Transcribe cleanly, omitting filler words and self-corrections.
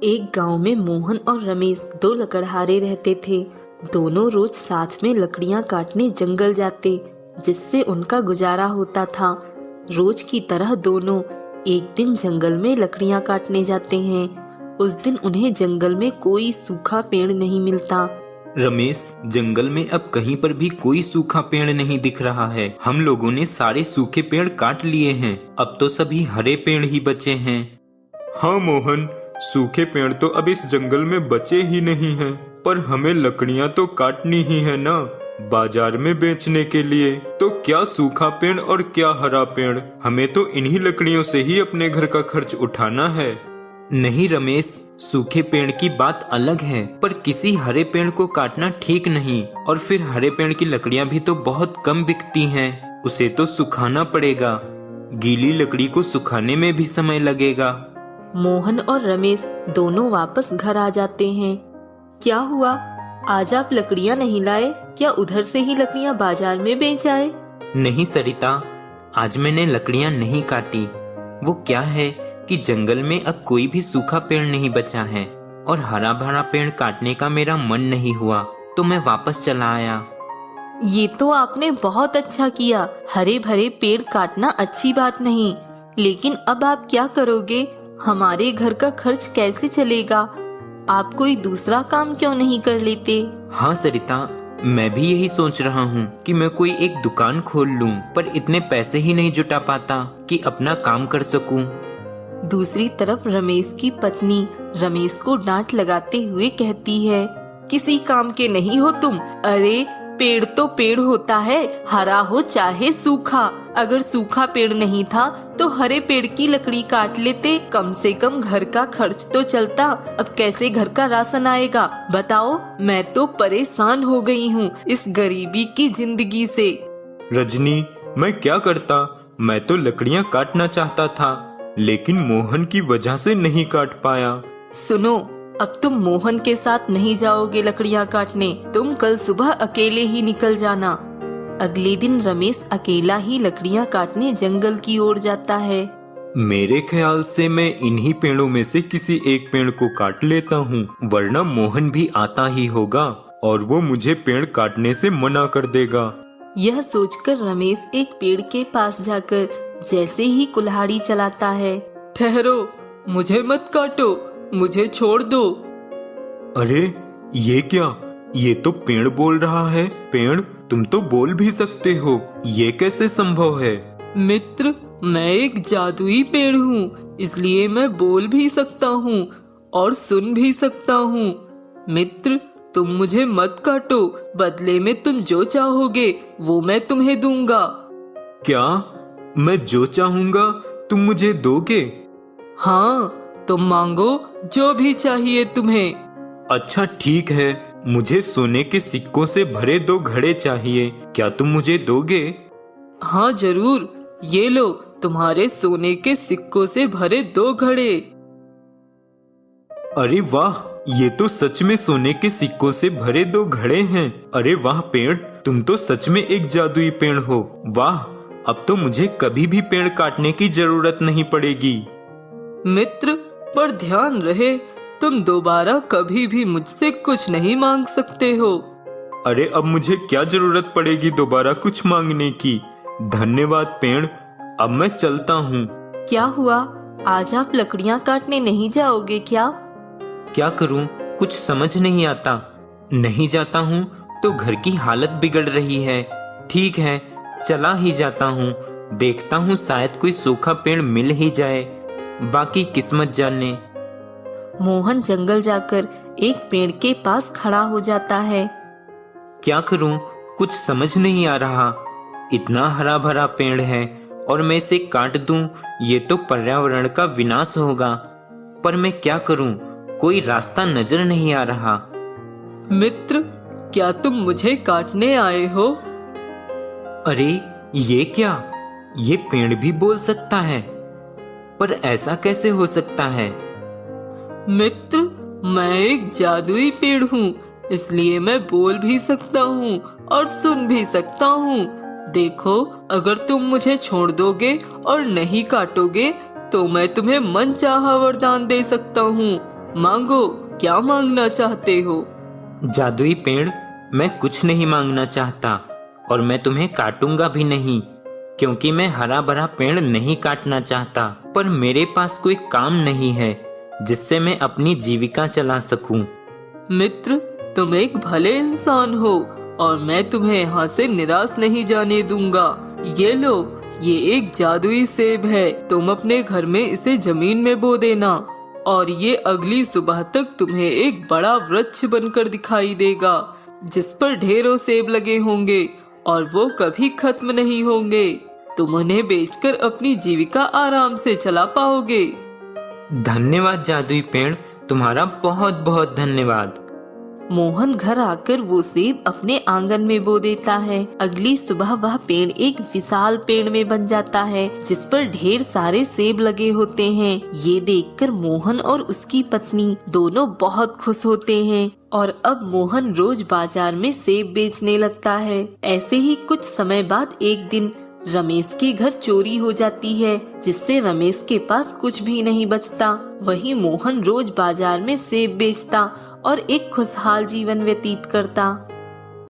एक गांव में मोहन और रमेश दो लकड़हारे रहते थे। दोनों रोज साथ में लकड़ियां काटने जंगल जाते, जिससे उनका गुजारा होता था। रोज की तरह दोनों एक दिन जंगल में लकड़ियां काटने जाते हैं। उस दिन उन्हें जंगल में कोई सूखा पेड़ नहीं मिलता। रमेश, जंगल में अब कहीं पर भी कोई सूखा पेड़ नहीं दिख रहा है। हम लोगों ने सारे सूखे पेड़ काट लिए हैं। अब तो सभी हरे पेड़ ही बचे हैं। हाँ मोहन, सूखे पेड़ तो अब इस जंगल में बचे ही नहीं हैं। पर हमें लकड़ियां तो काटनी ही है ना, बाजार में बेचने के लिए। तो क्या सूखा पेड़ और क्या हरा पेड़, हमें तो इन्हीं लकड़ियों से ही अपने घर का खर्च उठाना है। नहीं रमेश, सूखे पेड़ की बात अलग है, पर किसी हरे पेड़ को काटना ठीक नहीं। और फिर हरे पेड़ की लकड़ियां भी तो बहुत कम बिकती हैं। उसे तो सुखाना पड़ेगा। गीली लकड़ी को सुखाने में भी समय लगेगा। मोहन और रमेश दोनों वापस घर आ जाते हैं। क्या हुआ, आज आप लकड़ियां नहीं लाए? क्या उधर से ही लकड़ियां बाजार में बेच आए? नहीं सरिता, आज मैंने लकड़ियां नहीं काटी। वो क्या है कि जंगल में अब कोई भी सूखा पेड़ नहीं बचा है और हरा भरा पेड़ काटने का मेरा मन नहीं हुआ, तो मैं वापस चला आया। ये तो आपने बहुत अच्छा किया। हरे भरे पेड़ काटना अच्छी बात नहीं, लेकिन अब आप क्या करोगे? हमारे घर का खर्च कैसे चलेगा? आप कोई दूसरा काम क्यों नहीं कर लेते? हाँ सरिता, मैं भी यही सोच रहा हूँ कि मैं कोई एक दुकान खोल लूँ, पर इतने पैसे ही नहीं जुटा पाता कि अपना काम कर सकूँ। दूसरी तरफ रमेश की पत्नी रमेश को डांट लगाते हुए कहती है, किसी काम के नहीं हो तुम। अरे पेड़ तो पेड़ होता है, हरा हो चाहे सूखा। अगर सूखा पेड़ नहीं था तो हरे पेड़ की लकड़ी काट लेते, कम से कम घर का खर्च तो चलता। अब कैसे घर का राशन आएगा बताओ? मैं तो परेशान हो गई हूँ इस गरीबी की जिंदगी से। रजनी, मैं क्या करता? मैं तो लकड़ियां काटना चाहता था, लेकिन मोहन की वजह से नहीं काट पाया। सुनो, अब तुम मोहन के साथ नहीं जाओगे लकड़ियां काटने। तुम कल सुबह अकेले ही निकल जाना। अगले दिन रमेश अकेला ही लकड़ियां काटने जंगल की ओर जाता है। मेरे ख्याल से मैं इन्हीं पेड़ों में से किसी एक पेड़ को काट लेता हूँ, वरना मोहन भी आता ही होगा और वो मुझे पेड़ काटने से मना कर देगा। यह सोचकर रमेश एक पेड़ के पास जाकर जैसे ही कुल्हाड़ी चलाता है, ठहरो, मुझे मत काटो, मुझे छोड़ दो। अरे ये क्या? ये तो पेड़ बोल रहा है। पेड़, तुम तो बोल भी सकते हो, ये कैसे संभव है? मित्र, मैं एक जादुई पेड़ हूँ, इसलिए मैं बोल भी सकता हूँ और सुन भी सकता हूँ। मित्र, तुम मुझे मत काटो, बदले में तुम जो चाहोगे वो मैं तुम्हें दूंगा। क्या? मैं जो चाहूंगा तुम मुझे दोगे? हाँ, तुम मांगो जो भी चाहिए तुम्हें। अच्छा ठीक है, मुझे सोने के सिक्कों से भरे 2 घड़े चाहिए, क्या तुम मुझे दोगे? हाँ जरूर, ये लो तुम्हारे सोने के सिक्कों से भरे 2 घड़े। अरे वाह, ये तो सच में सोने के सिक्कों से भरे 2 घड़े हैं। अरे वाह पेड़, तुम तो सच में एक जादुई पेड़ हो। वाह, अब तो मुझे कभी भी पेड़ काटने की जरूरत नहीं पड़ेगी। मित्र, पर ध्यान रहे, तुम दोबारा कभी भी मुझसे कुछ नहीं मांग सकते हो। अरे अब मुझे क्या जरूरत पड़ेगी दोबारा कुछ मांगने की? धन्यवाद पेड़, अब मैं चलता हूँ। क्या हुआ, आज आप लकड़ियाँ काटने नहीं जाओगे क्या? क्या करूं, कुछ समझ नहीं आता। नहीं जाता हूं तो घर की हालत बिगड़ रही है। ठीक है, चला ही जाता हूं। देखता हूं शायद कोई सूखा पेड़ मिल ही जाए, बाकी किस्मत जाने। मोहन जंगल जाकर एक पेड़ के पास खड़ा हो जाता है। क्या करूं, कुछ समझ नहीं आ रहा। इतना हरा भरा पेड़ है और मैं इसे काट दूं, ये तो पर्यावरण का विनाश होगा। पर मैं क्या करूं, कोई रास्ता नजर नहीं आ रहा। मित्र, क्या तुम मुझे काटने आए हो? अरे ये क्या, ये पेड़ भी बोल सकता है, पर ऐसा कैसे हो सकता है? मित्र, मैं एक जादुई पेड़ हूँ, इसलिए मैं बोल भी सकता हूँ और सुन भी सकता हूँ। देखो, अगर तुम मुझे छोड़ दोगे और नहीं काटोगे तो मैं तुम्हें मनचाहा वरदान दे सकता हूँ। मांगो, क्या मांगना चाहते हो? जादुई पेड़, मैं कुछ नहीं मांगना चाहता और मैं तुम्हें काटूंगा भी नहीं, क्योंकि मैं हरा भरा पेड़ नहीं काटना चाहता। पर मेरे पास कोई काम नहीं है जिससे मैं अपनी जीविका चला सकूं। मित्र, तुम एक भले इंसान हो और मैं तुम्हें यहाँ से निराश नहीं जाने दूंगा। ये लो, ये एक जादुई सेब है। तुम अपने घर में इसे जमीन में बो देना और ये अगली सुबह तक तुम्हें एक बड़ा वृक्ष बनकर दिखाई देगा, जिस पर ढेरों सेब लगे होंगे और वो कभी खत्म नहीं होंगे। तुम उन्हें बेचकर अपनी जीविका आराम से चला पाओगे। धन्यवाद जादुई पेड़, तुम्हारा बहुत बहुत धन्यवाद। मोहन घर आकर वो सेब अपने आंगन में बो देता है। अगली सुबह वह पेड़ एक विशाल पेड़ में बन जाता है, जिस पर ढेर सारे सेब लगे होते हैं। ये देखकर मोहन और उसकी पत्नी दोनों बहुत खुश होते हैं और अब मोहन रोज बाजार में सेब बेचने लगता है। ऐसे ही कुछ समय बाद एक दिन रमेश के घर चोरी हो जाती है, जिससे रमेश के पास कुछ भी नहीं बचता। वही मोहन रोज बाजार में सेब बेचता और एक खुशहाल जीवन व्यतीत करता।